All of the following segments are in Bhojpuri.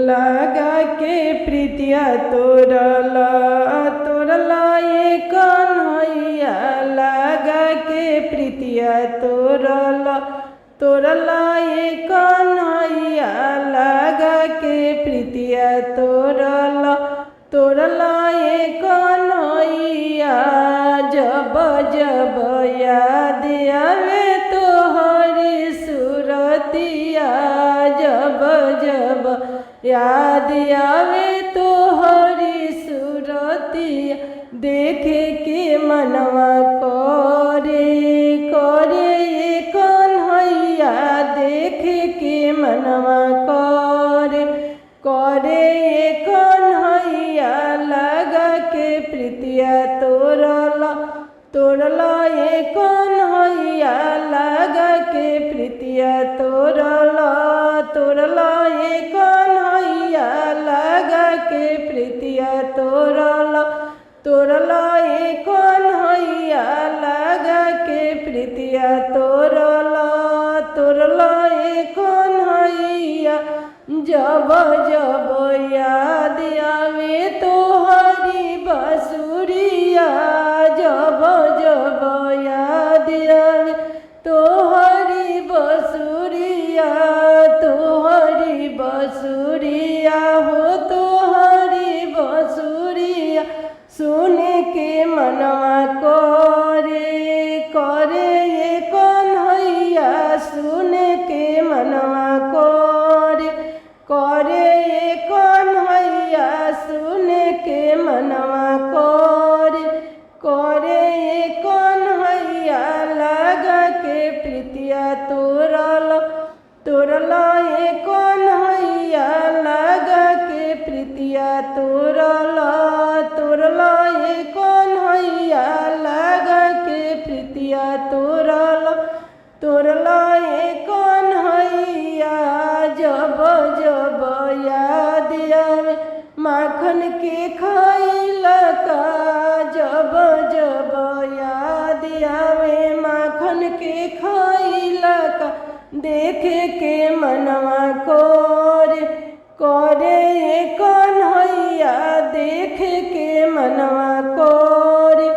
लगा के प्रीतिया तोरला तोरला ये कन्हैया लगा के प्रीतिया तोरला तोरला ये कन्हैया लगा के प्रीतिया तोरला तोरला ये कन्हैया जब जब याद आवे तोहरी सूरतिया जब जब याद आवे तोहरी सूरतिया देखे के मनवा करे करे ये कन्हैया देखे के मनवा करे करे ये कन्हैया लगा के प्रीतिया तोरला तोरला ये कन्हैया लगा के प्रीतिया तोरला तोरला ये कन्हैया लगा के प्रीतिया तोरला तोरला ये कन्हैया लगा के प्रीतिया तोरला तोरला ये कन्हैया जब जब याद आवे तोहरी बांसुरिया जब जब याद आवे तोहरी बांसुरिया तोहरी बांसुरिया हो तोहरी बांसुरिया सुन के मनवा करे करे ये कन्हैया सुन के मनवा करे करे ये कन्हैया सुन के मनवा करे करे ये कन्हैया लगा के प्रीतिया तोरला तोरला ये कन्हैया लगा के प्रीतिया तोरला तोरला ये कन्हैया लगा के प्रीतिया तोरला तोरला ये कन्हैया जब जब याद आवे माखन के खाइला का जब जब याद आवे माखन के खाइला का देखे के मनवा करे करे ये कन्हैया देखे के मनवा करे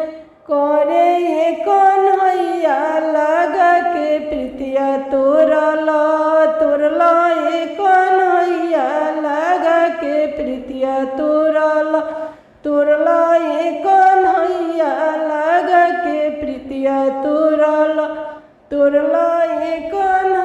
करे ये कन्हैया लगा के प्रीतिया तोरला तोरला ये कन्हैया लगा के प्रीतिया तोरला तोरला ये कन्हैया लगा के प्रीतिया तोरला तोरला ये कन्हैया